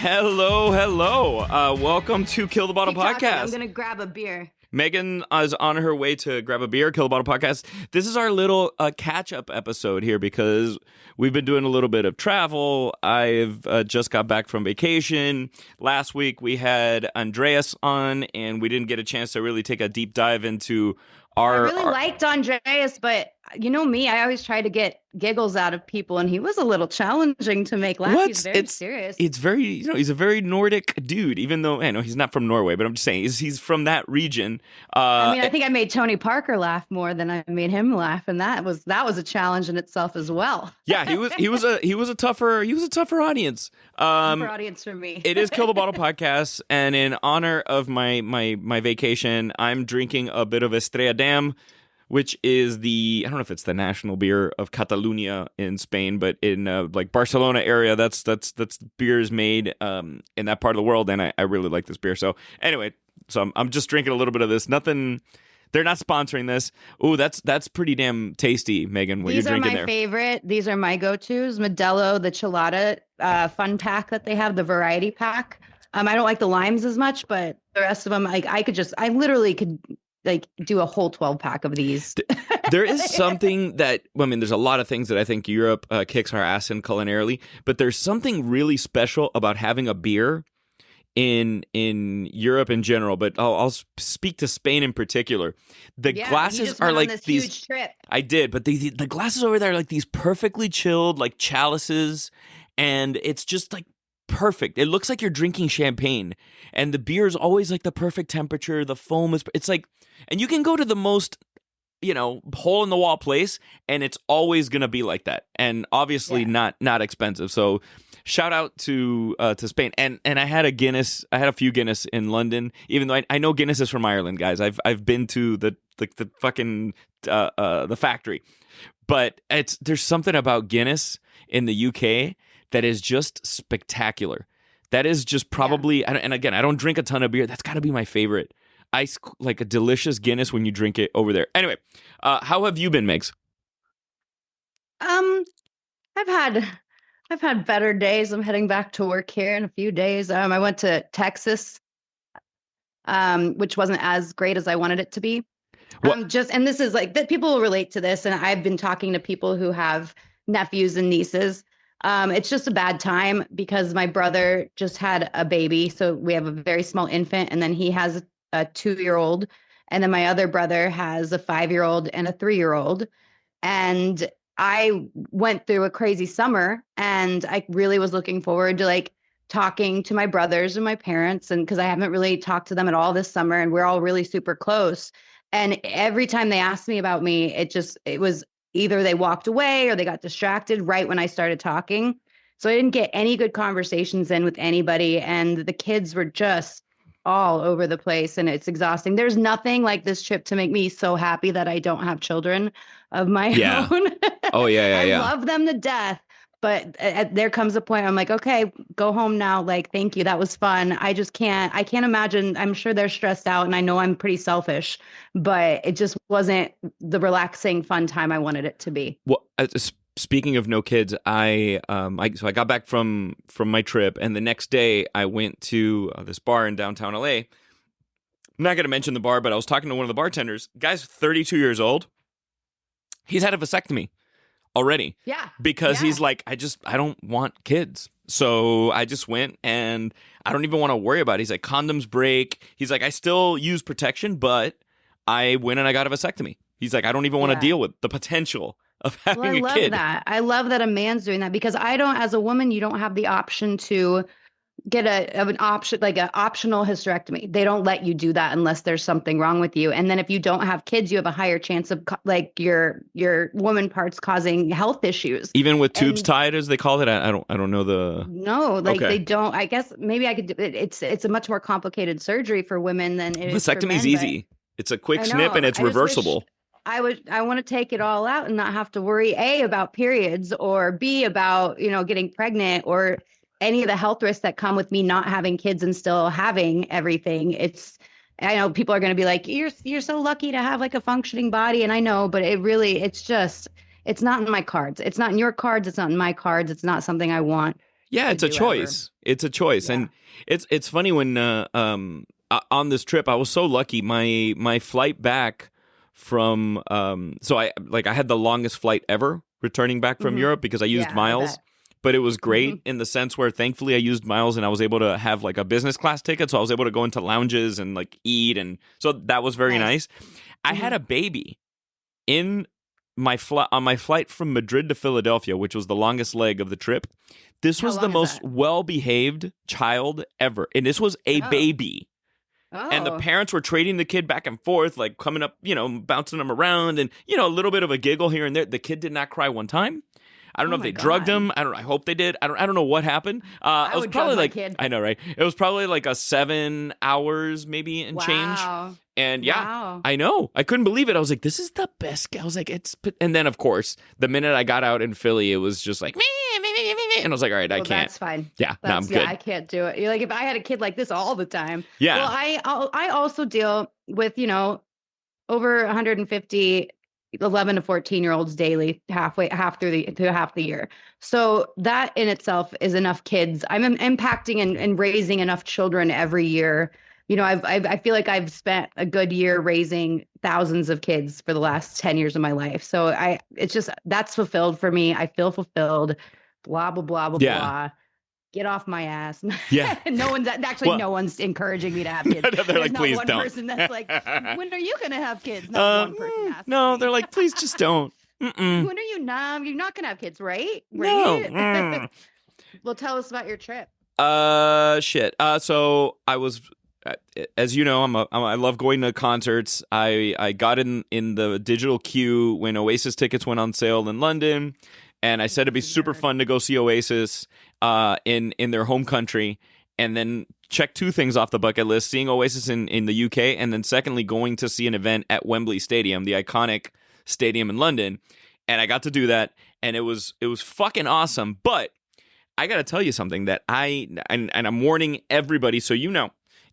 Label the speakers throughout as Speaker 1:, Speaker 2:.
Speaker 1: Hello, hello. Welcome to Kill the Bottle Podcast.
Speaker 2: I'm going to grab a beer.
Speaker 1: Megan is on her way to grab a beer, Kill the Bottle Podcast. This is our little catch-up episode here because we've been doing a little bit of travel. I've just got back from vacation. Last week we had Andreas on, and we didn't get a chance to really take a deep dive into
Speaker 2: I really liked Andreas, but you know me, I always try to get giggles out of people, and he was a little challenging to make laugh. He's very serious.
Speaker 1: It's very, he's a very Nordic dude, even though, I know he's not from Norway, but I'm just saying, he's from that region.
Speaker 2: I think I made Tony Parker laugh more than I made him laugh, and that was a challenge in itself as well.
Speaker 1: Yeah, he was a tougher audience.
Speaker 2: Tougher audience for me.
Speaker 1: It is Kill the Bottle Podcast, and in honor of my vacation, I'm drinking a bit of Estrella Damm, which is I don't know if it's the national beer of Catalonia in Spain, but in like Barcelona area, that's beers made in that part of the world, and I really like this beer. So anyway, I'm just drinking a little bit of this. Nothing. They're not sponsoring this. Ooh, that's pretty damn tasty, Megan. What you're drinking there?
Speaker 2: These are my favorite. These are my go-tos. Modelo, the Chelada fun pack that they have, the variety pack. I don't like the limes as much, but the rest of them, I literally could like do a whole 12 pack of these.
Speaker 1: There is something that, there's a lot of things that I think Europe kicks our ass in culinarily, but there's something really special about having a beer in Europe in general, but I'll speak to Spain in particular. The glasses are like these
Speaker 2: huge trip.
Speaker 1: I did, but the glasses over there are like these perfectly chilled like chalices, and it's just like perfect. It looks like you're drinking champagne, and the beer is always like the perfect temperature. The foam is, it's like, and you can go to the most, hole in the wall place, and it's always gonna be like that. And obviously not expensive. So shout out to Spain. And I had a few Guinness in London, even though I know Guinness is from Ireland, guys. I've been to the fucking the factory, but there's something about Guinness in the UK that is just spectacular. That is just probably, and again, I don't drink a ton of beer. That's got to be my favorite. Like a delicious Guinness when you drink it over there. Anyway, how have you been, Megs?
Speaker 2: I've had better days. I'm heading back to work here in a few days. I went to Texas, which wasn't as great as I wanted it to be. And this is like that people will relate to this, and I've been talking to people who have nephews and nieces. It's just a bad time because my brother just had a baby. So we have a very small infant, and then he has a 2-year-old. And then my other brother has a 5-year-old and a 3-year-old. And I went through a crazy summer, and I really was looking forward to like talking to my brothers and my parents. And because I haven't really talked to them at all this summer, and we're all really super close. And every time they asked me about me, it was either they walked away or they got distracted right when I started talking. So I didn't get any good conversations in with anybody. And the kids were just all over the place, and it's exhausting. There's nothing like this trip to make me so happy that I don't have children of my own.
Speaker 1: Oh, yeah.
Speaker 2: I love them to death. But there comes a point I'm like, okay, go home now. Like, thank you. That was fun. I can't imagine. I'm sure they're stressed out, and I know I'm pretty selfish, but it just wasn't the relaxing, fun time I wanted it to be.
Speaker 1: Well, speaking of no kids, so I got back from my trip, and the next day I went to this bar in downtown LA. I'm not going to mention the bar, but I was talking to one of the bartenders. Guy's 32 years old. He's had a vasectomy already.
Speaker 2: Yeah.
Speaker 1: Because he's like, I don't want kids. So I just went, and I don't even want to worry about it. He's like, condoms break. He's like, I still use protection, but I went and I got a vasectomy. He's like, I don't even want to deal with the potential of having a kid.
Speaker 2: I love that a man's doing that, because as a woman, you don't have the option to get an option, like an optional hysterectomy. They don't let you do that unless there's something wrong with you. And then if you don't have kids, you have a higher chance of like your woman parts causing health issues.
Speaker 1: Even with tubes tied, as they call it. I don't know the.
Speaker 2: No, like they don't. I guess maybe I could do it. It's a much more complicated surgery for women than it is for men.
Speaker 1: Vasectomy's easy. It's a quick snip, and it's reversible.
Speaker 2: I want to take it all out and not have to worry A, about periods, or B, about, getting pregnant, or any of the health risks that come with me not having kids and still having everything. I know people are going to be like, you're so lucky to have like a functioning body. And I know, but it's not in my cards. It's not in your cards. It's not in my cards. It's not something I want.
Speaker 1: Yeah,
Speaker 2: to
Speaker 1: it's a
Speaker 2: do ever.
Speaker 1: choice. It's a choice,
Speaker 2: Yeah.
Speaker 1: and it's funny when on this trip I was so lucky. My flight back from so I had the longest flight ever returning back from
Speaker 2: Hmm.
Speaker 1: Europe because I used
Speaker 2: Yeah, I
Speaker 1: miles.
Speaker 2: bet.
Speaker 1: But it was
Speaker 2: Hmm.
Speaker 1: great in the sense where thankfully I used miles and I was able to have like a business class ticket, so I was able to go into lounges and like eat, and so that was very
Speaker 2: Nice.
Speaker 1: nice. I had
Speaker 2: Hmm.
Speaker 1: a baby in my flight on my flight from Madrid to Philadelphia, which was the longest leg of the trip. This
Speaker 2: How
Speaker 1: was the
Speaker 2: long is
Speaker 1: most
Speaker 2: that?
Speaker 1: well-behaved child ever, and this was a
Speaker 2: Oh.
Speaker 1: baby. And the
Speaker 2: Oh.
Speaker 1: parents were trading the kid back and forth, like coming up, bouncing him around, and a little bit of a giggle here and there. The kid did not cry one time. I don't know
Speaker 2: Oh
Speaker 1: if
Speaker 2: my
Speaker 1: they drugged
Speaker 2: God.
Speaker 1: him. I don't. I hope they did. I don't know what happened. It
Speaker 2: I
Speaker 1: was
Speaker 2: would drug
Speaker 1: probably
Speaker 2: my
Speaker 1: like
Speaker 2: kid.
Speaker 1: I know, right? It was probably like a 7 hours maybe and change.
Speaker 2: Wow.
Speaker 1: And yeah,
Speaker 2: Wow.
Speaker 1: I know. I couldn't believe it. I was like, this is the best. I was like, it's. And then of course, the minute I got out in Philly, it was just like me, and I was like, all right, I
Speaker 2: Well,
Speaker 1: can't.
Speaker 2: that's fine.
Speaker 1: Yeah, no, I'm good.
Speaker 2: I can't do it. You're like, if I had a kid like this all the time.
Speaker 1: Yeah.
Speaker 2: Well, I also deal with, over 150 11 to 14-year-olds daily, half the year. So that in itself is enough kids. I'm impacting and raising enough children every year. I feel like I've spent a good year raising thousands of kids for the last 10 years of my life. So it's just, that's fulfilled for me. I feel fulfilled, blah, blah, blah, blah,
Speaker 1: Yeah.
Speaker 2: blah. Get off my ass.
Speaker 1: Yeah.
Speaker 2: No one's encouring me to have kids.
Speaker 1: They're
Speaker 2: There's
Speaker 1: like,
Speaker 2: not
Speaker 1: please
Speaker 2: one
Speaker 1: don't.
Speaker 2: person that's like, when are you going to have kids? Not one person asks
Speaker 1: No,
Speaker 2: me.
Speaker 1: they're like, please just don't. Mm-mm.
Speaker 2: When are you numb? You're not going to have kids, right?
Speaker 1: No.
Speaker 2: Right?
Speaker 1: Mm.
Speaker 2: Well, tell us about your trip.
Speaker 1: Shit. So I was, as you know, I love going to concerts. I got in the digital queue when Oasis tickets went on sale in London, and I said it'd be super fun to go see Oasis in their home country, and then check two things off the bucket list: seeing Oasis in the UK, and then secondly going to see an event at Wembley Stadium, the iconic stadium in London. And I got to do that, and it was fucking awesome. But I got to tell you something that and I'm warning everybody, so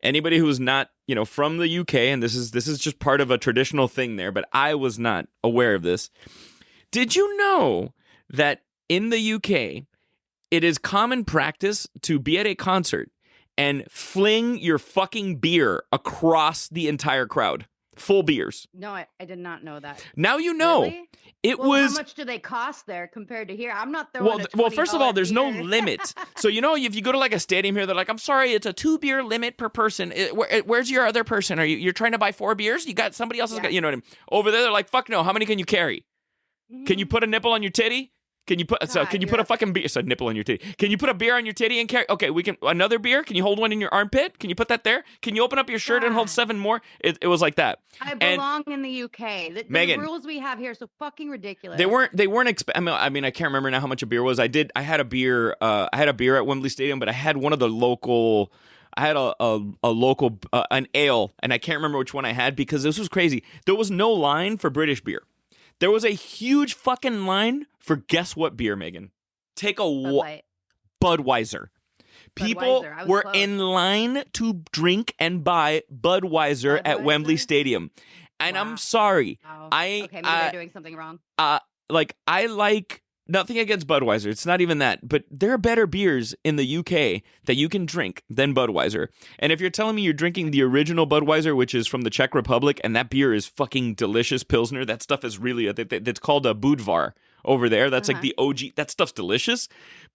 Speaker 1: anybody who's not from the UK, and this is just part of a traditional thing there, but I was not aware of this. Did you know that in the UK it is common practice to be at a concert and fling your fucking beer across the entire crowd? Full beers.
Speaker 2: No, I did not know that.
Speaker 1: Now you know.
Speaker 2: Really?
Speaker 1: It
Speaker 2: Well,
Speaker 1: was.
Speaker 2: how much do they cost there compared to here? I'm not throwing
Speaker 1: Well,
Speaker 2: a
Speaker 1: first of all, there's no
Speaker 2: beer.
Speaker 1: limit. So if you go to like a stadium here, they're like, "I'm sorry, it's a 2 beer limit per person. Where's your other person? You're trying to buy 4 beers? You got somebody else's got, you know what I mean? Over there, they're like, fuck no. How many can you carry? Can you put a nipple on your titty? Can you put can you put a fucking beer? So nipple on your titty. Can you put a beer on your titty and carry? Okay, we can another beer. Can you hold one in your armpit? Can you put that there? Can you open up your shirt and hold 7 more? It was like that.
Speaker 2: I belong in the UK. The
Speaker 1: Megan,
Speaker 2: rules we have here are so fucking ridiculous.
Speaker 1: They weren't. I mean, I can't remember now how much a beer was. I had a beer. I had a beer at Wembley Stadium, but I had one of the local. I had a local an ale, and I can't remember which one I had because this was crazy. There was no line for British beer. There was a huge fucking line for guess what beer, Megan? Take a Budweiser. People were in line to drink and buy Budweiser at Wembley Stadium. And I'm sorry.
Speaker 2: Wow. Okay, maybe they're doing something wrong.
Speaker 1: I like nothing against Budweiser. It's not even that. But there are better beers in the UK that you can drink than Budweiser. And if you're telling me you're drinking the original Budweiser, which is from the Czech Republic, and that beer is fucking delicious Pilsner, that stuff is really, it's called a Budvar over there. That's like the OG. That stuff's delicious.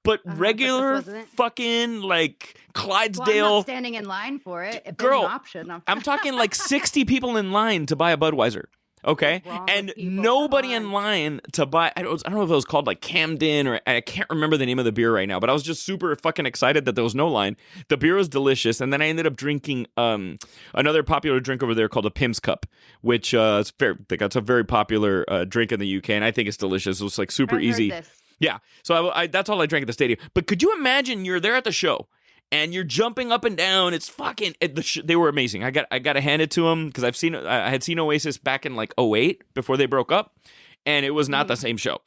Speaker 1: But regular fucking like Clydesdale.
Speaker 2: Well, I'm not standing in line for it. If
Speaker 1: girl,
Speaker 2: there's an option.
Speaker 1: I'm talking like 60 people in line to buy a Budweiser. Okay, and nobody in line to buy. I don't know if it was called like Camden or I can't remember the name of the beer right now. But I was just super fucking excited that there was no line. The beer was delicious, and then I ended up drinking another popular drink over there called a Pim's Cup, which is that's a very popular drink in the UK, and I think it's delicious. It was like super easy. Yeah, so I that's all I drank at the stadium. But could you imagine you're there at the show? And you're jumping up and down. It's fucking. They were amazing. I got to hand it to them because I had seen Oasis back in like '08 before they broke up, and it was not the same show.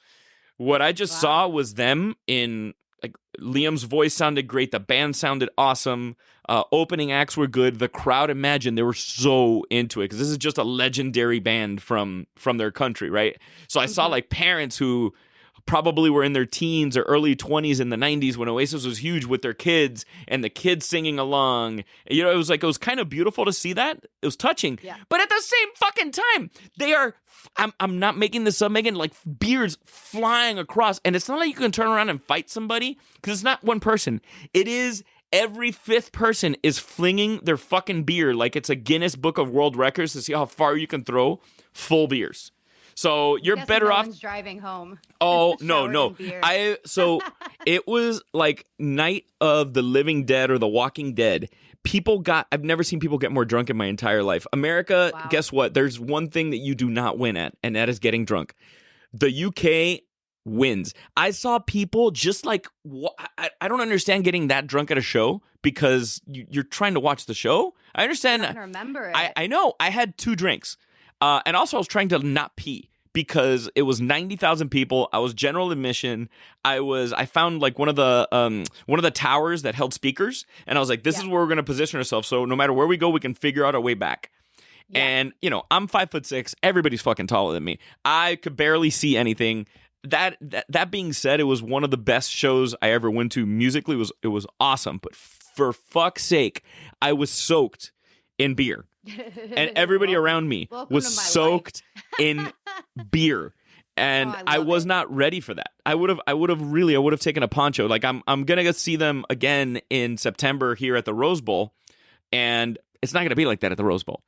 Speaker 1: What I just saw was them in like Liam's voice sounded great. The band sounded awesome. Opening acts were good. The crowd, imagine they were so into it because this is just a legendary band from their country, right? So I saw like parents who probably were in their teens or early 20s in the 90s when Oasis was huge with their kids and the kids singing along. You know, it was kind of beautiful to see that. It was touching.
Speaker 2: Yeah.
Speaker 1: But at the same fucking time, they are, I'm not making this up, Megan, like beers flying across. And it's not like you can turn around and fight somebody because it's not one person. It is every fifth person is flinging their fucking beer like it's a Guinness Book of World Records to see how far you can throw full beers. So you're better off
Speaker 2: driving home.
Speaker 1: Oh, no. So it was like Night of the Living Dead or The Walking Dead. I've never seen people get more drunk in my entire life. America, wow. Guess what? There's one thing that you do not win at, and that is getting drunk. The UK wins. I saw people just like, I don't understand getting that drunk at a show because you're trying to watch the show. I understand.
Speaker 2: I don't remember it.
Speaker 1: I know. I had 2 drinks. And also I was trying to not pee because it was 90,000 people. I was general admission. I found like one of the towers that held speakers. And I was like, this is where we're going to position ourselves. So no matter where we go, we can figure out our way back. Yeah. And, you know, I'm 5'6". Everybody's fucking taller than me. I could barely see anything. That being said, it was one of the best shows I ever went to musically. It was awesome. But for fuck's sake, I was soaked in beer. And everybody around me was soaked in beer. And I was not ready for that. I would have taken a poncho. Like I'm going to see them again in September here at the Rose Bowl. And it's not going to be like that at the Rose Bowl.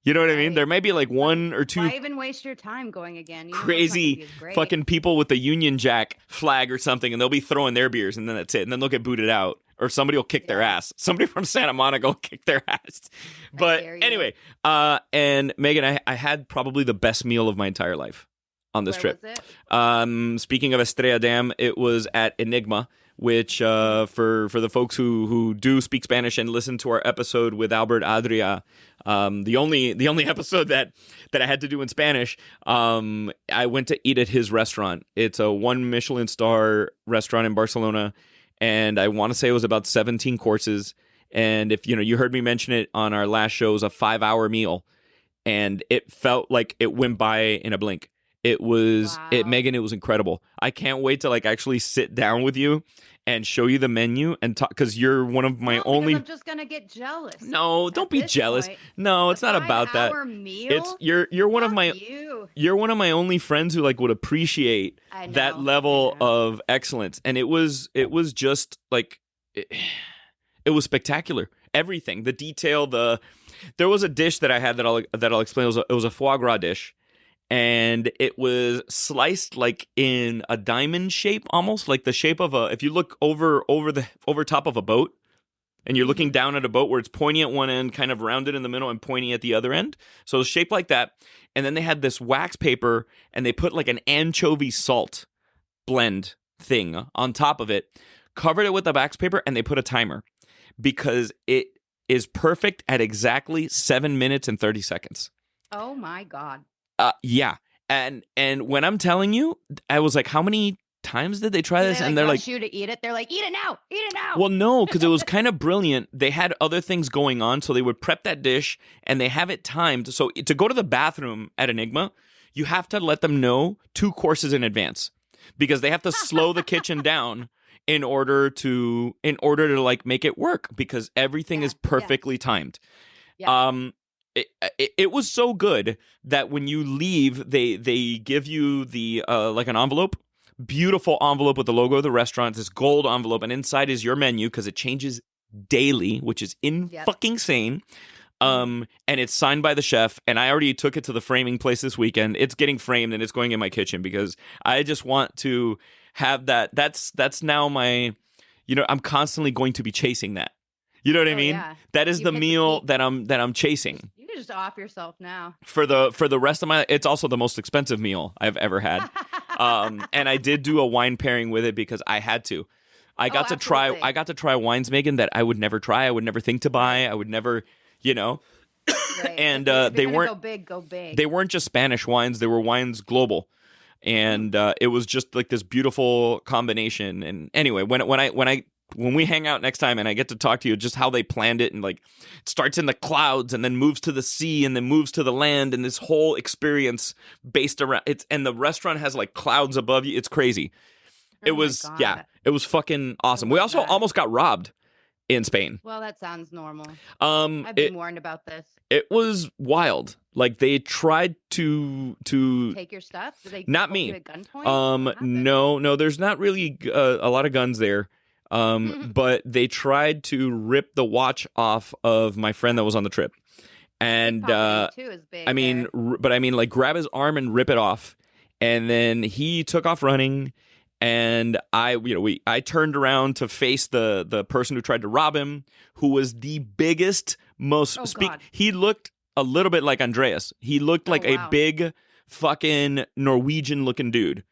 Speaker 1: You know what I mean? There may be like 1 or 2.
Speaker 2: Why even waste your time going again? You
Speaker 1: crazy fucking people with the Union Jack flag or something, and they'll be throwing their beers, and then that's it. And then they'll get booted out. Or somebody will kick their ass. Somebody from Santa Monica will kick their ass. But anyway, and Megan, I had probably the best meal of my entire life on this trip.
Speaker 2: Was it?
Speaker 1: Speaking of Estrella Damm, it was at Enigma, which for the folks who do speak Spanish and listen to our episode with Albert Adria, the only episode that I had to do in Spanish, I went to eat at his restaurant. It's a 1 Michelin star restaurant in Barcelona. And I want to say it was about 17 courses. And if you heard me mention it on our last show, it was a 5-hour meal. And it felt like it went by in a blink. It was, Megan, it was incredible. I can't wait to like actually sit down with you and show you the menu and talk, because you're one of my only.
Speaker 2: I'm just gonna get jealous.
Speaker 1: No, don't be jealous.
Speaker 2: Point.
Speaker 1: No, it's not about that.
Speaker 2: Meal?
Speaker 1: It's you're one of my you're one of my only friends who like would appreciate that level of excellence, and it was just like it was spectacular. Everything, the detail, there was a dish that I had that I'll explain. It was a foie gras dish. And it was sliced like in a diamond shape, almost like the shape of if you look over top of a boat and you're looking down at a boat where it's pointy at one end, kind of rounded in the middle and pointy at the other end. So it's shaped like that. And then they had this wax paper and they put like an anchovy salt blend thing on top of it, covered it with the wax paper, and they put a timer because it is perfect at exactly 7 minutes and 30 seconds.
Speaker 2: Oh my God.
Speaker 1: Yeah. And when I'm telling you, I was like, how many times did they try this? And they're like,
Speaker 2: you to eat it. They're like, eat it now.
Speaker 1: Well, no, because it was kind of brilliant. They had other things going on. So they would prep that dish and they have it timed. So to go to the bathroom at Enigma, you have to let them know 2 courses in advance because they have to slow the kitchen down in order to like make it work because everything is perfectly timed. Yeah. It was so good that when you leave, they give you the like an envelope, beautiful envelope with the logo of the restaurant, this gold envelope, and inside is your menu because it changes daily, which is fucking insane. And it's signed by the chef, and I already took it to the framing place this weekend. It's getting framed and it's going in my kitchen because I just want to have that. That's now my, I'm constantly going to be chasing that. You know what I mean? Yeah. That is the meal that I'm chasing.
Speaker 2: You can just off yourself now.
Speaker 1: For the rest of my, it's also the most expensive meal I've ever had. And I did do a wine pairing with it because I had to. I got to try wines, Megan, that I would never try. I would never think to buy. I would never,
Speaker 2: Right.
Speaker 1: And
Speaker 2: they weren't go big.
Speaker 1: They weren't just Spanish wines. They were wines global. And it was just like this beautiful combination. And anyway, when I when we hang out next time and I get to talk to you, just how they planned it, and like it starts in the clouds and then moves to the sea and then moves to the land, and this whole experience based around it's, and the restaurant has like clouds above you. It's crazy. It
Speaker 2: Oh my
Speaker 1: was,
Speaker 2: God.
Speaker 1: yeah, it was fucking awesome. We
Speaker 2: love
Speaker 1: also
Speaker 2: that.
Speaker 1: almost got robbed in Spain.
Speaker 2: Well, that sounds normal. I've been warned about this.
Speaker 1: It was wild. Like they tried to
Speaker 2: Take your stuff? Did they
Speaker 1: not
Speaker 2: hold
Speaker 1: me.
Speaker 2: you at gunpoint? What happened?
Speaker 1: No, there's not really a lot of guns there. But they tried to rip the watch off of my friend that was on the trip. And
Speaker 2: Pickpocketing, too, is big
Speaker 1: I mean,
Speaker 2: there.
Speaker 1: but I mean, like grab his arm and rip it off, and then he took off running. And I turned around to face the person who tried to rob him, who was the biggest, most
Speaker 2: God.
Speaker 1: He looked a little bit like Andreas. He looked like a big fucking Norwegian looking dude.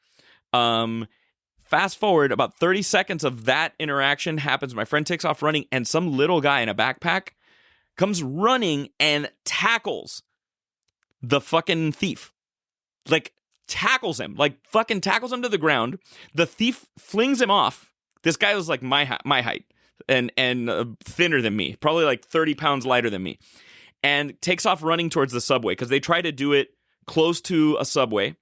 Speaker 1: Fast forward about 30 seconds of that interaction happens. My friend takes off running, and some little guy in a backpack comes running and tackles the fucking thief. Like, tackles him to the ground. The thief flings him off. This guy was like my height and thinner than me, probably like 30 pounds lighter than me, and takes off running towards the subway because they try to do it close to a subway.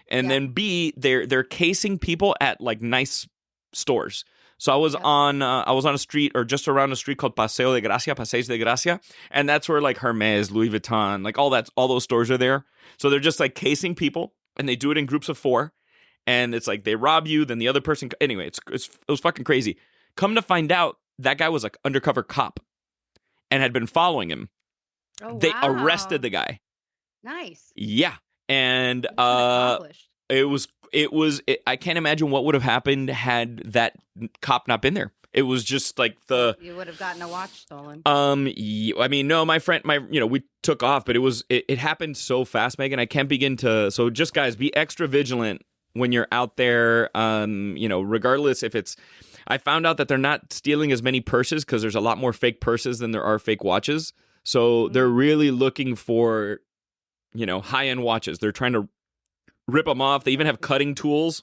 Speaker 1: And then B, they're casing people at like nice stores. So I was on a street, or just around a street called Passeos de Gracia, and that's where like Hermes, Louis Vuitton, like all those stores are there. So they're just like casing people, and they do it in groups of 4, and it's like they rob you, then the other person. Anyway, it was fucking crazy. Come to find out, that guy was like undercover cop, and had been following him.
Speaker 2: Oh,
Speaker 1: They
Speaker 2: wow.
Speaker 1: arrested the guy.
Speaker 2: Nice.
Speaker 1: Yeah. And
Speaker 2: Mission accomplished.
Speaker 1: I can't imagine what would have happened had that cop not been there. It was just like
Speaker 2: You would have gotten a watch stolen.
Speaker 1: I mean, no, my friend, we took off, but it happened so fast, Megan. I can't begin to. So just guys, be extra vigilant when you're out there. Regardless if it's. I found out that they're not stealing as many purses because there's a lot more fake purses than there are fake watches. So they're really looking for, high-end watches. They're trying to rip them off. They even have cutting tools.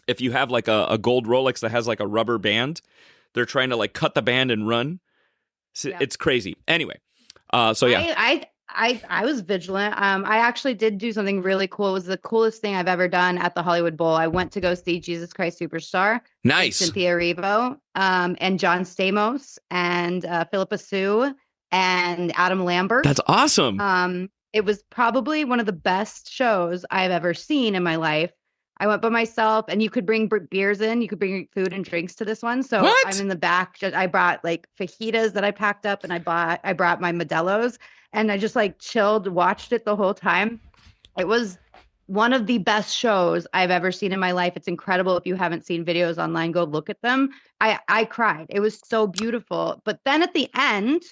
Speaker 1: If you have like a gold Rolex that has like a rubber band, they're trying to like cut the band and run. So it's crazy. Anyway, so yeah.
Speaker 2: I was vigilant. I actually did do something really cool. It was the coolest thing I've ever done at the Hollywood Bowl. I went to go see Jesus Christ Superstar.
Speaker 1: Nice.
Speaker 2: Cynthia Erivo, and John Stamos, and Philippa Sue, and Adam Lambert.
Speaker 1: That's awesome.
Speaker 2: It was probably one of the best shows I've ever seen in my life. I went by myself, and you could bring beers in. You could bring food and drinks to this one. So
Speaker 1: What?
Speaker 2: I'm in the back. I brought like fajitas that I packed up, and I brought my Modelo's, and I just like chilled, watched it the whole time. It was one of the best shows I've ever seen in my life. It's incredible. If you haven't seen videos online, go look at them. I cried. It was so beautiful. But then at the end,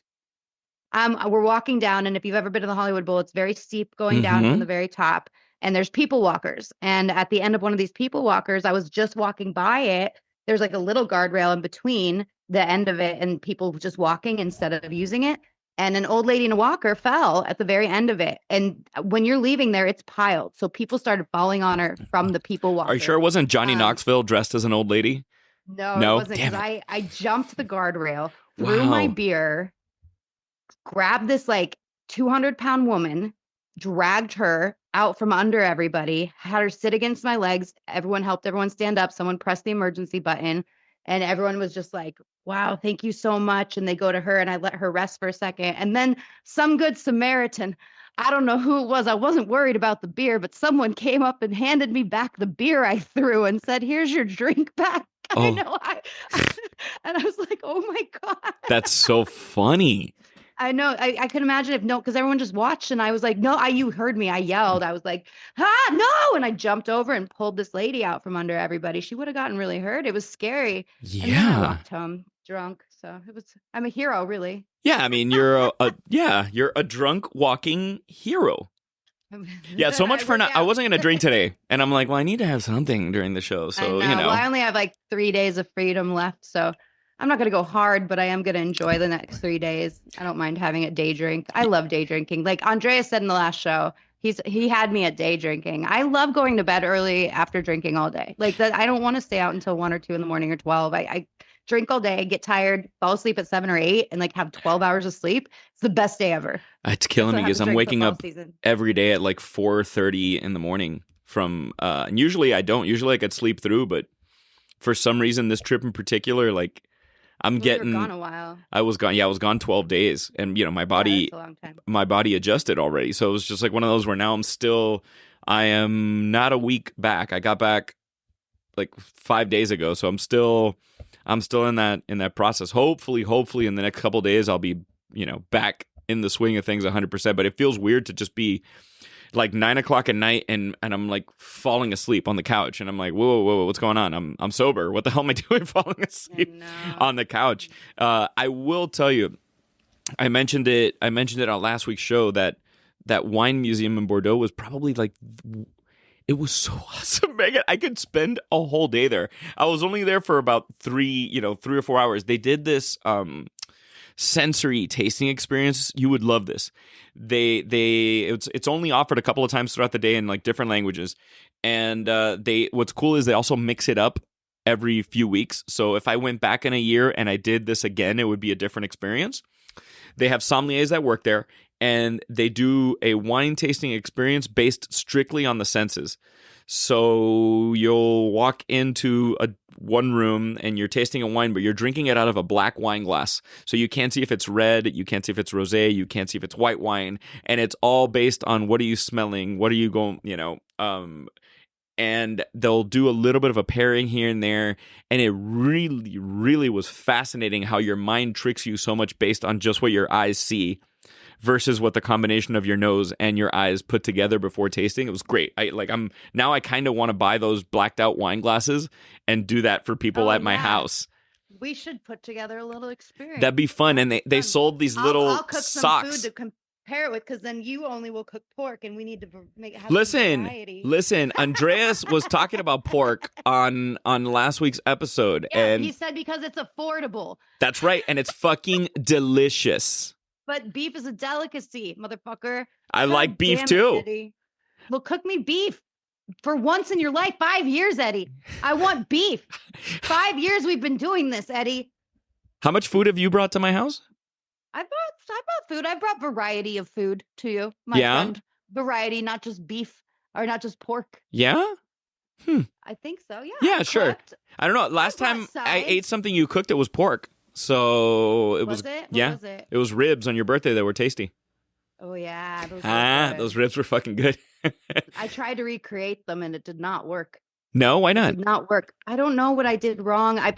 Speaker 2: we're walking down, and if you've ever been to the Hollywood Bowl, it's very steep going down from the very top. And there's people walkers. And at the end of one of these people walkers, I was just walking by it. There's like a little guardrail in between the end of it and people just walking instead of using it. And an old lady in a walker fell at the very end of it. And when you're leaving there, it's piled. So people started falling on her from the people walker.
Speaker 1: Are you sure it wasn't Johnny Knoxville dressed as an old lady?
Speaker 2: No, it wasn't.
Speaker 1: Damn
Speaker 2: Because
Speaker 1: it.
Speaker 2: I jumped the guardrail, threw
Speaker 1: Wow.
Speaker 2: my beer, grabbed this like 200-pound woman, dragged her out from under everybody, had her sit against my legs. Everyone helped everyone stand up. Someone pressed the emergency button, and everyone was just like, wow, thank you so much. And they go to her, and I let her rest for a second. And then some good Samaritan, I don't know who it was. I wasn't worried about the beer, but someone came up and handed me back the beer I threw and said, here's your drink back.
Speaker 1: Oh.
Speaker 2: I know. And I was like, oh my God.
Speaker 1: That's so funny.
Speaker 2: I know. I could imagine because everyone just watched, and I was like, no, you heard me. I yelled. I was like, no. And I jumped over and pulled this lady out from under everybody. She would have gotten really hurt. It was scary.
Speaker 1: Yeah.
Speaker 2: And then I walked home drunk. So I'm a hero, really.
Speaker 1: Yeah, I mean, you're a drunk walking hero. Yeah, so much for not. I wasn't gonna drink today, and I'm like, well, I need to have something during the show. So
Speaker 2: Well, I only have like 3 days of freedom left, so I'm not gonna go hard, but I am gonna enjoy the next 3 days. I don't mind having a day drink. I love day drinking. Like Andreas said in the last show, he had me at day drinking. I love going to bed early after drinking all day. Like that, I don't want to stay out until 1 or 2 in the morning or 12. I drink all day, get tired, fall asleep at 7 or 8, and like have 12 hours of sleep. It's the best day ever.
Speaker 1: It's killing me because I'm waking up
Speaker 2: season.
Speaker 1: every day at like 4:30 in the morning from and usually I don't. Usually I could sleep through, but for some reason this trip in particular, like I'm getting
Speaker 2: you were gone a while.
Speaker 1: I was gone. Yeah, I was gone 12 days, and my body
Speaker 2: that's a long time.
Speaker 1: my body adjusted already. So it was just like one of those where now I am not a week back. I got back like 5 days ago, so I'm still in that process. Hopefully in the next couple of days I'll be back in the swing of things 100%. But it feels weird to just be like 9:00 at night and I'm like falling asleep on the couch, and I'm like, whoa, what's going on? I'm sober. What the hell am I doing falling asleep on the couch? I will tell you, I mentioned it on last week's show that wine museum in Bordeaux was probably like, it was so awesome, Megan. I could spend a whole day there. I was only there for about 3 or 4 hours. They did this sensory tasting experience. You would love this. It's only offered a couple of times throughout the day in like different languages, and what's cool is they also mix it up every few weeks. So if I went back in a year and I did this again, it would be a different experience. They have sommeliers that work there, and they do a wine tasting experience based strictly on the senses. So you'll walk into one room and you're tasting a wine, but you're drinking it out of a black wine glass. So you can't see if it's red, you can't see if it's rosé, you can't see if it's white wine, and it's all based on what are you smelling, what are you going, and they'll do a little bit of a pairing here and there, and it really, really was fascinating how your mind tricks you so much based on just what your eyes see versus what the combination of your nose and your eyes put together before tasting. It was great. I kind of want to buy those blacked out wine glasses and do that for people at my house.
Speaker 2: We should put together a little experience.
Speaker 1: That'd be fun. And they sold these little
Speaker 2: I'll cook
Speaker 1: socks.
Speaker 2: some food to compare it with, because then you only will cook pork, and we need to have
Speaker 1: Listen,
Speaker 2: some variety.
Speaker 1: listen. Andreas was talking about pork on last week's episode, and
Speaker 2: he said because it's affordable.
Speaker 1: That's right, and it's fucking delicious.
Speaker 2: But beef is a delicacy, motherfucker.
Speaker 1: I like beef too.
Speaker 2: Eddie. Well, cook me beef for once in your life. 5 years, Eddie. I want beef. 5 years we've been doing this, Eddie.
Speaker 1: How much food have you brought to my house?
Speaker 2: I brought food. I brought variety of food to you, my friend. Variety, not just beef or not just pork.
Speaker 1: Yeah?
Speaker 2: I think so, yeah.
Speaker 1: Yeah, sure. I don't know. Last time I ate something you cooked, it was pork. So it was
Speaker 2: it?
Speaker 1: Yeah.
Speaker 2: Was it?
Speaker 1: It was ribs on your birthday that were tasty.
Speaker 2: Oh yeah,
Speaker 1: those ribs were fucking good.
Speaker 2: I tried to recreate them and it did not work.
Speaker 1: No, why not?
Speaker 2: It did not work. I don't know what I did wrong. I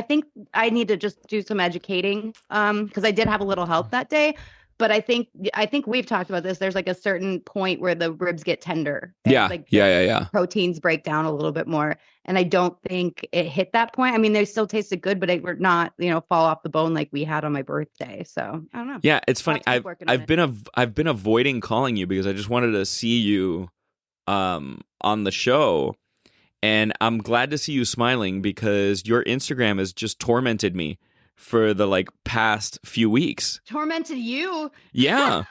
Speaker 2: think I need to just do some educating because I did have a little help that day. But I think we've talked about this. There's like a certain point where the ribs get tender.
Speaker 1: Yeah.
Speaker 2: Like
Speaker 1: Yeah.
Speaker 2: Proteins break down a little bit more. And I don't think it hit that point. I mean, they still tasted good, but they were not, fall off the bone like we had on my birthday. So I don't know.
Speaker 1: Yeah, it's funny. I've been avoiding calling you because I just wanted to see you on the show. And I'm glad to see you smiling because your Instagram has just tormented me for the past few weeks.
Speaker 2: Tormented you?
Speaker 1: Yeah.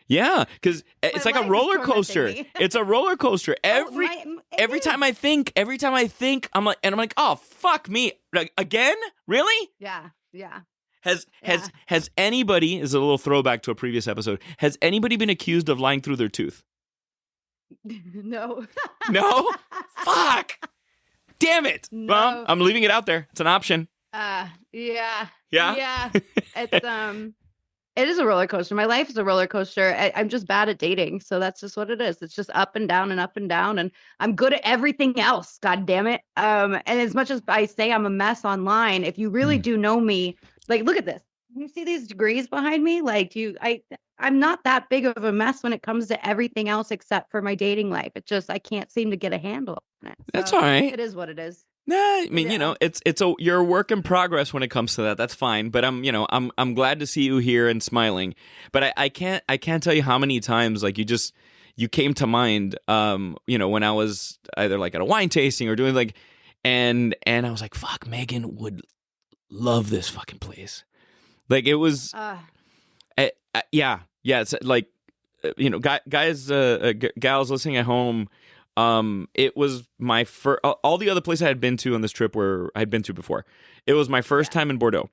Speaker 1: Yeah, because it's like a roller coaster. It's a roller coaster. Every time I think, I'm like, oh fuck me, again? Really?
Speaker 2: Yeah.
Speaker 1: Has anybody, is a little throwback to a previous episode, has anybody been accused of lying through their tooth?
Speaker 2: No.
Speaker 1: No? Fuck. Damn it.
Speaker 2: No.
Speaker 1: Well, I'm leaving it out there. It's an option.
Speaker 2: Yeah.
Speaker 1: Yeah?
Speaker 2: It's it is a roller coaster. My life is a roller coaster. I'm just bad at dating, so that's just what it is. It's just up and down and up and down, and I'm good at everything else. God damn it. And as much as I say I'm a mess online, if you really do know me, look at this. You see these degrees behind me? I'm not that big of a mess when it comes to everything else except for my dating life. It's just I can't seem to get a handle on it. So
Speaker 1: that's all right.
Speaker 2: It is what it is.
Speaker 1: Nah, I mean, you're a work in progress when it comes to that. That's fine. But I'm glad to see you here and smiling. But I can't tell you how many times you came to mind, when I was either at a wine tasting or doing and I was like, fuck, Megan would love this fucking place. It was, yeah. It's guys, gals listening at home. It was my first. All the other places I had been to on this trip were I had been to before. It was my first time in Bordeaux,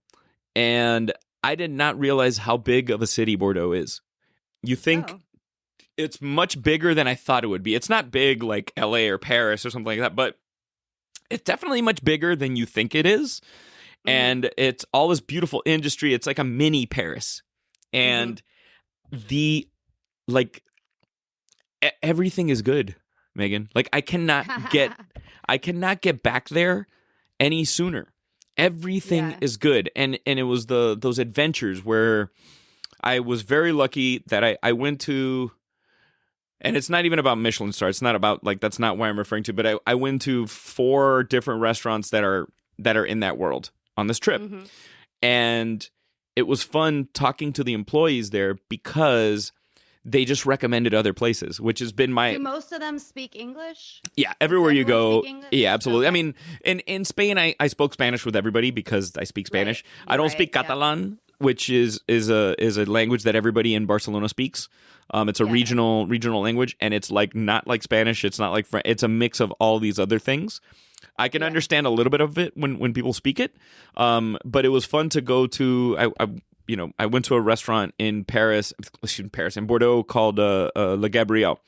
Speaker 1: and I did not realize how big of a city Bordeaux is. You think it's much bigger than I thought it would be. It's not big like LA or Paris or something like that, but it's definitely much bigger than you think it is. And it's all this beautiful industry. It's like a mini Paris. And the like everything is good, Megan. Like I cannot get back there any sooner. Everything is good. And it was those adventures where I was very lucky that I went to, and it's not even about Michelin stars. It's not about like, that's not what I'm referring to, but I went to 4 different restaurants that are in that world on this trip. And it was fun talking to the employees there because they just recommended other places, which has been my...
Speaker 2: Do most of them speak English?
Speaker 1: Yeah, everywhere you go. Yeah, absolutely.
Speaker 2: Okay.
Speaker 1: I mean, in Spain, I spoke Spanish with everybody because I speak Spanish. I don't speak Catalan, which is a language that everybody in Barcelona speaks. It's a regional language, and it's like not like Spanish. It's not like French. It's a mix of all these other things. I can understand a little bit of it when people speak it, but it was fun to go to. I went to a restaurant in in Bordeaux called Le Gabriel,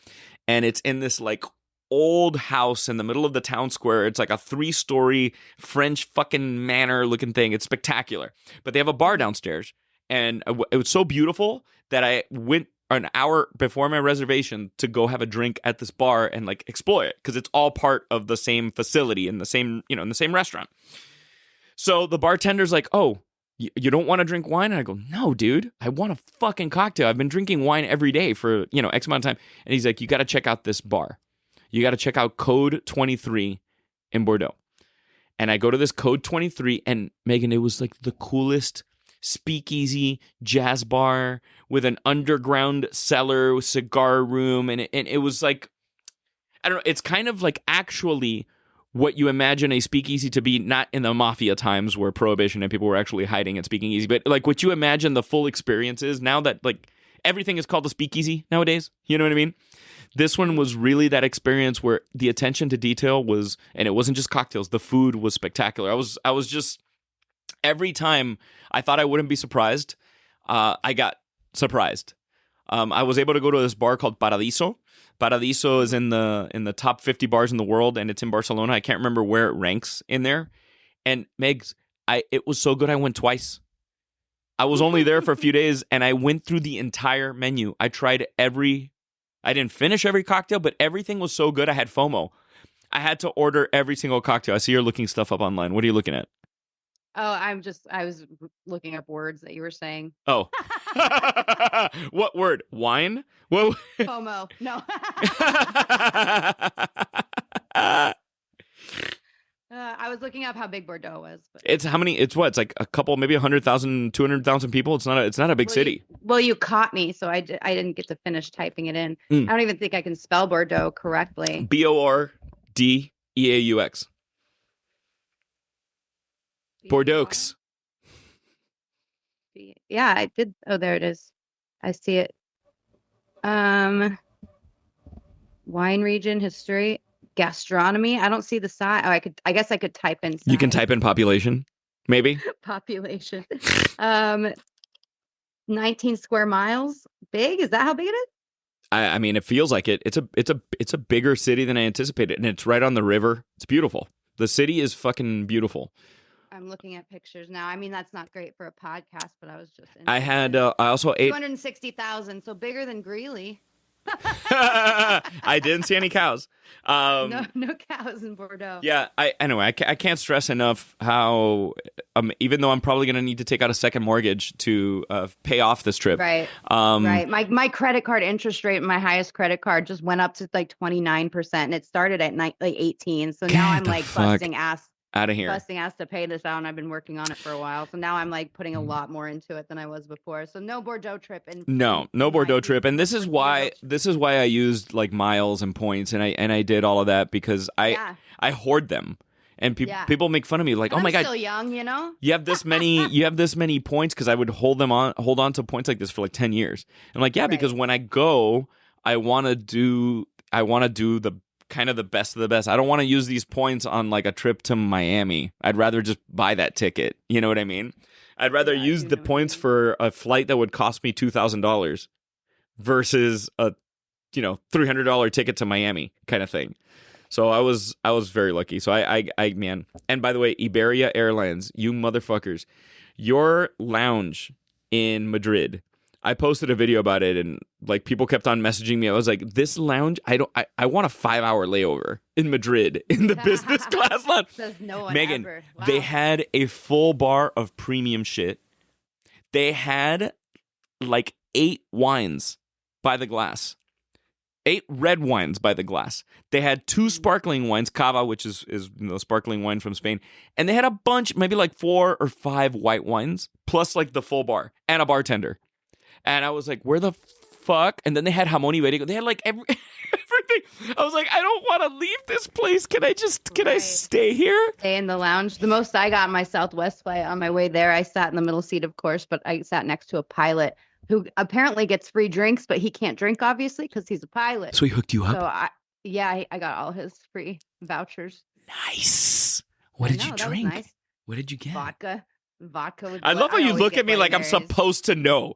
Speaker 1: and it's in this like old house in the middle of the town square. It's like a 3-story French fucking manor looking thing. It's spectacular, but they have a bar downstairs, and it was so beautiful that I went an hour before my reservation to go have a drink at this bar and like explore it because it's all part of the same facility in the same restaurant. So the bartender's like, "Oh, you don't want to drink wine?" And I go, "No, dude, I want a fucking cocktail. I've been drinking wine every day for, X amount of time." And he's like, "You got to check out this bar. You got to check out Code 23 in Bordeaux." And I go to this Code 23, and Megan, it was like the coolest speakeasy jazz bar with an underground cellar, cigar room, and it was like, I don't know, it's kind of like actually what you imagine a speakeasy to be, not in the mafia times where prohibition and people were actually hiding at speakeasy, but like what you imagine the full experience is now that like everything is called a speakeasy nowadays. You know what I mean? This one was really that experience where the attention to detail was, and it wasn't just cocktails, the food was spectacular. I was just, every time I thought I wouldn't be surprised, I got surprised. I was able to go to this bar called Paradiso. Paradiso is in the top 50 bars in the world, and it's in Barcelona. I can't remember where it ranks in there. And Megs, it was so good I went twice. I was only there for a few days, and I went through the entire menu. I tried I didn't finish every cocktail, but everything was so good I had FOMO. I had to order every single cocktail. I see you're looking stuff up online. What are you looking at?
Speaker 2: Oh, I was looking up words that you were saying.
Speaker 1: Oh. What word? Wine? Whoa.
Speaker 2: FOMO. No. I was looking up how big Bordeaux was. But...
Speaker 1: It's how many? It's what? It's like a couple, maybe 100,000, 200,000 people. It's not a big city.
Speaker 2: You caught me, so I didn't get to finish typing it in. I don't even think I can spell Bordeaux correctly.
Speaker 1: Bordeaux. Bordeaux.
Speaker 2: Yeah, I did. Oh, there it is. I see it. Wine region, history, gastronomy. I don't see the size. Oh, I guess I could type in size.
Speaker 1: You can type in population, maybe.
Speaker 2: Population. 19 square miles. Big? Is that how big it is?
Speaker 1: I mean, it feels like it. It's a bigger city than I anticipated, and it's right on the river. It's beautiful. The city is fucking beautiful.
Speaker 2: I'm looking at pictures now. I mean, that's not great for a podcast, but I was just.
Speaker 1: I also ate
Speaker 2: 260,000, so bigger than Greeley.
Speaker 1: I didn't see any cows.
Speaker 2: No cows in Bordeaux.
Speaker 1: Yeah, anyway, I can't stress enough how even though I'm probably going to need to take out a second mortgage to pay off this trip.
Speaker 2: Right. Right. My credit card interest rate, my highest credit card, just went up to like 29%, and it started at like 18. So now I'm like busting ass.
Speaker 1: Out of here.
Speaker 2: Busting ass to pay this out, and I've been working on it for a while. So now I'm like putting a lot more into it than I was before. So no Bordeaux trip.
Speaker 1: No Bordeaux trip. And this is why I used like miles and points, and I did all of that because I hoard them. And people make fun of me like, "Oh my God,
Speaker 2: still young, you know?
Speaker 1: You have this many points," because I would hold on to points like this for like 10 years. I'm like, "Yeah, because when I go, I want to do the kind of the best of the best. I don't want to use these points on like a trip to Miami. I'd rather just buy that ticket. You know what I mean? I'd rather use the points for a flight that would cost me $2,000 versus a $300 ticket to Miami kind of thing. So I was very lucky. So I man. And by the way, Iberia Airlines, you motherfuckers, your lounge in Madrid. I posted a video about it, and like people kept on messaging me. I was like, this lounge, I want a 5-hour layover in Madrid in the business class lounge.
Speaker 2: Says no one
Speaker 1: Megan,
Speaker 2: ever. Wow.
Speaker 1: they had a full bar of premium shit. They had like 8 wines by the glass. 8 red wines by the glass. They had 2 sparkling wines, cava, which is sparkling wine from Spain, and they had a bunch, maybe like 4 or 5 white wines, plus like the full bar and a bartender. And I was like, where the fuck? And then they had jamón ibérico. They had like everything. I was like, I don't want to leave this place. Can I stay here?
Speaker 2: Stay in the lounge. The most I got on my Southwest flight on my way there, I sat in the middle seat, of course, but I sat next to a pilot who apparently gets free drinks, but he can't drink, obviously, because he's a pilot.
Speaker 1: So he hooked you up?
Speaker 2: So I got all his free vouchers.
Speaker 1: Nice. What did you drink?
Speaker 2: Nice.
Speaker 1: What did you get?
Speaker 2: Vodka. With
Speaker 1: I love how you look at me like I'm supposed to know.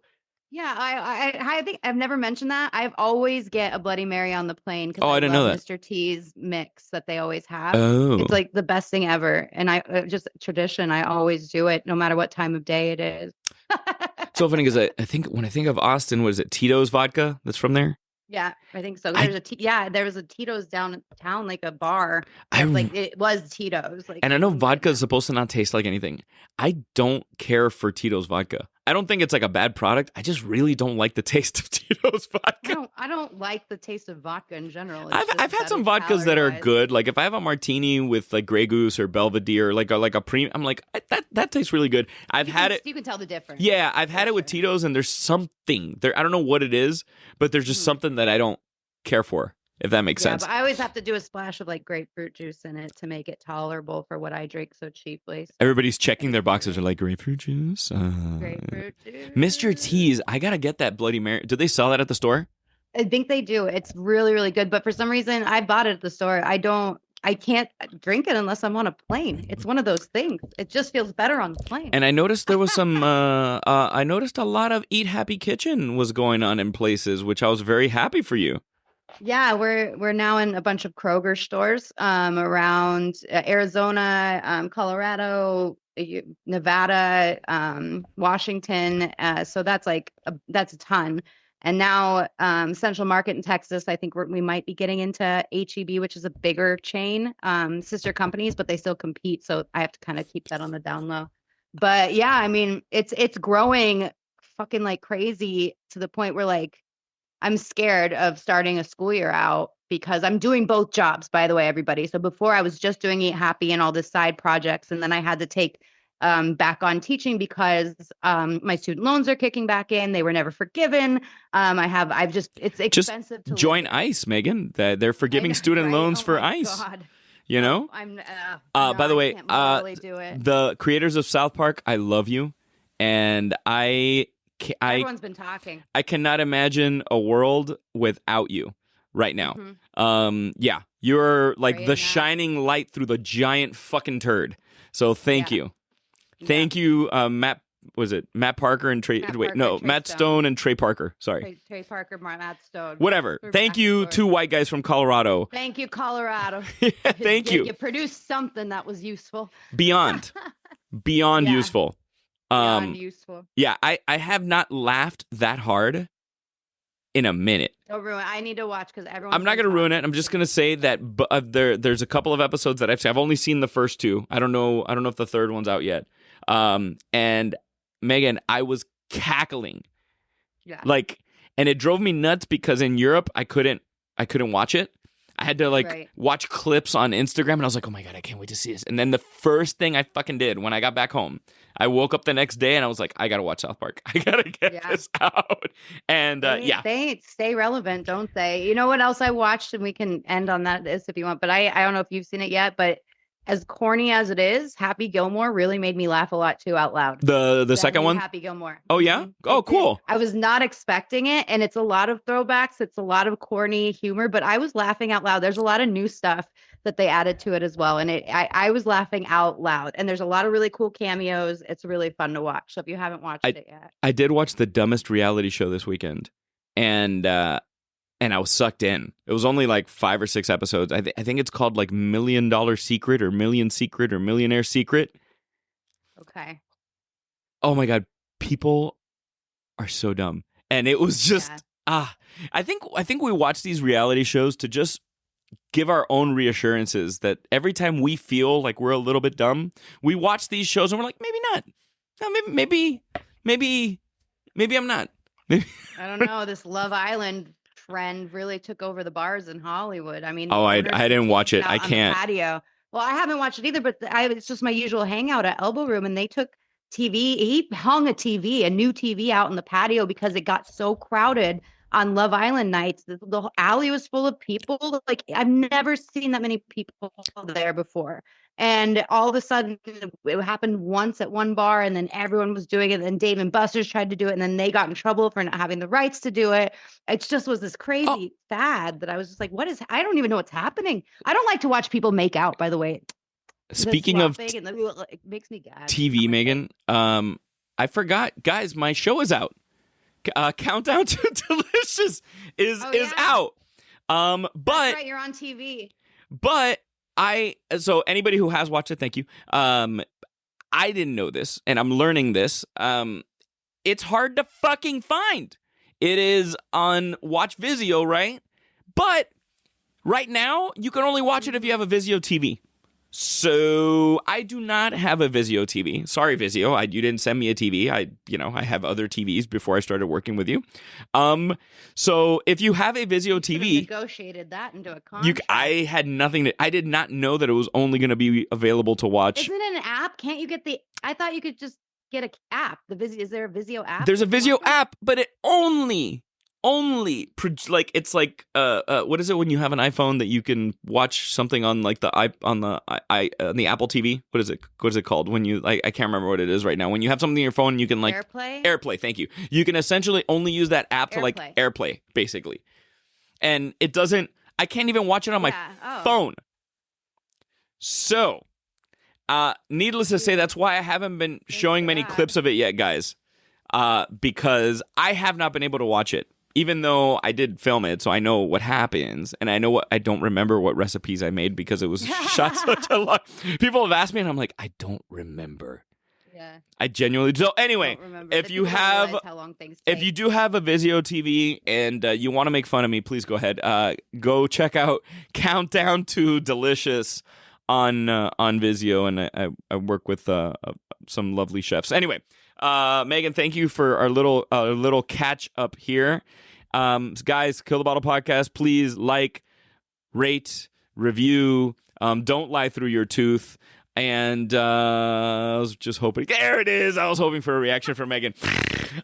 Speaker 2: Yeah, I think I've never mentioned that. I've always get a Bloody Mary on the plane because
Speaker 1: I didn't know that.
Speaker 2: Mr. T's mix that they always have.
Speaker 1: Oh,
Speaker 2: it's like the best thing ever, and I just tradition. I always do it, no matter what time of day it is.
Speaker 1: So funny because I think when I think of Austin, what is it? Tito's vodka that's from there?
Speaker 2: Yeah, I think so. There was a Tito's downtown, like a bar. Like it was Tito's. Like,
Speaker 1: and I know vodka is supposed to not taste like anything. I don't care for Tito's vodka. I don't think it's like a bad product. I just really don't like the taste of Tito's vodka.
Speaker 2: I don't like the taste of vodka in general.
Speaker 1: I've had some vodkas that are good. Like if I have a martini with like Grey Goose or Belvedere, like a premium, I'm like that tastes really good. You
Speaker 2: can tell the difference.
Speaker 1: Yeah, I've had it with Tito's, and there's something there. I don't know what it is, but there's just something that I don't care for. If that makes sense.
Speaker 2: But I always have to do a splash of like grapefruit juice in it to make it tolerable for what I drink so cheaply.
Speaker 1: Everybody's checking their boxes. Are like grapefruit juice.
Speaker 2: Grapefruit juice.
Speaker 1: Mr. T's. I gotta get that Bloody Mary. Do they sell that at the store?
Speaker 2: I think they do. It's really, really good. But for some reason, I bought it at the store. I can't drink it unless I'm on a plane. It's one of those things. It just feels better on the plane.
Speaker 1: And I noticed there was some. I noticed a lot of Eat Happy Kitchen was going on in places, which I was very happy for you.
Speaker 2: Yeah, we're now in a bunch of Kroger stores around Arizona, Colorado, Nevada, Washington. So that's a ton. And now Central Market in Texas, I think we might be getting into H-E-B, which is a bigger chain, sister companies, but they still compete. So I have to kind of keep that on the down low. But yeah, I mean, it's growing fucking like crazy to the point where like I'm scared of starting a school year out because I'm doing both jobs, by the way, everybody. So before I was just doing Eat Happy and all this side projects. And then I had to take back on teaching because my student loans are kicking back in. They were never forgiven. It's expensive to
Speaker 1: join ICE, Megan. They're forgiving student loans for ICE. God. You know? By the way, the creators of South Park, I love you. And
Speaker 2: everyone's been talking.
Speaker 1: I cannot imagine a world without you right now. Mm-hmm. Yeah, you're like the shining light through the giant fucking turd. So thank you. Thank you, Matt. Was it Matt Parker and Trey? Matt Stone and Trey Parker. Sorry.
Speaker 2: Trey Parker, Matt Stone.
Speaker 1: Whatever. Thank you, 2 white guys from Colorado.
Speaker 2: Thank you, Colorado.
Speaker 1: Thank you.
Speaker 2: You produced something that was useful.
Speaker 1: Beyond useful.
Speaker 2: Beyond useful.
Speaker 1: Yeah, I have not laughed that hard in a minute.
Speaker 2: Don't ruin it. I need to watch because everyone.
Speaker 1: I'm not going to ruin it. I'm just going to say that there's a couple of episodes that I've only seen the first 2. I don't know if the third one's out yet. And Megan, I was cackling. Yeah. And it drove me nuts because in Europe I couldn't watch it. I had to watch clips on Instagram and I was like, oh my God, I can't wait to see this. And then the first thing I fucking did when I got back home, I woke up the next day and I was like, I got to watch South Park. I got to get this out. And
Speaker 2: they stay relevant, don't they? You know what else I watched, and we can end on that if you want, but I don't know if you've seen it yet, but as corny as it is, Happy Gilmore really made me laugh a lot too out loud.
Speaker 1: The second one?
Speaker 2: Happy Gilmore.
Speaker 1: Oh, yeah? Oh, cool.
Speaker 2: I was not expecting it, and it's a lot of throwbacks. It's a lot of corny humor, but I was laughing out loud. There's a lot of new stuff that they added to it as well, and I was laughing out loud. And there's a lot of really cool cameos. It's really fun to watch. So if you haven't watched it yet.
Speaker 1: I did watch The Dumbest Reality Show this weekend, and I was sucked in. It was only like 5 or 6 episodes. I think it's called like $1 Million Secret or Million Secret or Millionaire Secret.
Speaker 2: Okay.
Speaker 1: Oh my God. People are so dumb. And it was just, I think we watch these reality shows to just give our own reassurances that every time we feel like we're a little bit dumb, we watch these shows and we're like, maybe not. No, maybe I'm not. Maybe.
Speaker 2: I don't know. This Love Island trend really took over the bars in Hollywood. I mean,
Speaker 1: I didn't watch it. I can't.
Speaker 2: Patio. Well, I haven't watched it either, but it's just my usual hangout at Elbow Room, and they took TV. He hung a new TV out in the patio because it got so crowded on Love Island nights. The whole alley was full of people. Like, I've never seen that many people there before. And all of a sudden, it happened once at one bar, and then everyone was doing it. And Dave and Buster's tried to do it, and then they got in trouble for not having the rights to do it. It just was this crazy fad that I was just like, I don't even know what's happening. I don't like to watch people make out, by the way.
Speaker 1: Speaking of
Speaker 2: it makes me gag.
Speaker 1: TV, Megan, I forgot, guys, my show is out. Countdown to Delicious is out. But
Speaker 2: that's right, you're on TV.
Speaker 1: But so anybody who has watched it, thank you. I didn't know this, and I'm learning this. It's hard to fucking find. It is on Watch Vizio, right? But right now, you can only watch it if you have a Vizio TV. So I do not have a Vizio TV. Sorry, Vizio. You didn't send me a TV. I have other TVs before I started working with you. So if you have a Vizio TV,
Speaker 2: negotiated that into a contract.
Speaker 1: I had nothing. I did not know that it was only going to be available to watch.
Speaker 2: Isn't it an app? Can't you get I thought you could just get an app. Is there a Vizio app?
Speaker 1: There's a Vizio app, but it only like it's like what is it when you have an iPhone that you can watch something on like the on the Apple TV? What is it called when you I can't remember what it is right now. When you have something on your phone, you can like AirPlay. Thank you. You can essentially only use that app to like AirPlay basically, and it doesn't. I can't even watch it on my phone. So, needless to say, that's why I haven't been showing many clips of it yet, guys. Because I have not been able to watch it. Even though I did film it, so I know what happens, and I don't remember what recipes I made because it was shot such a lot. People have asked me, and I'm like, I don't remember. Yeah, I genuinely do. So anyway, if you do have a Vizio TV and you want to make fun of me, please go ahead. Go check out Countdown to Delicious on Vizio, and I work with some lovely chefs. Anyway. Megan, thank you for our little catch up here. Guys, Kill the Bottle Podcast, please like, rate, review. Don't lie through your tooth. And I was just hoping. There it is. I was hoping for a reaction from Megan.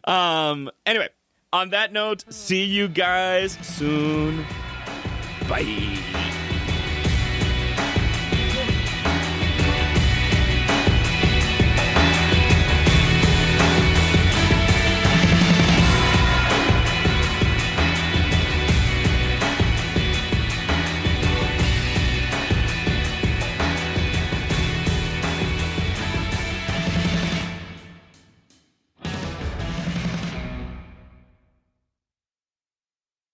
Speaker 1: Anyway, on that note, see you guys soon. Bye.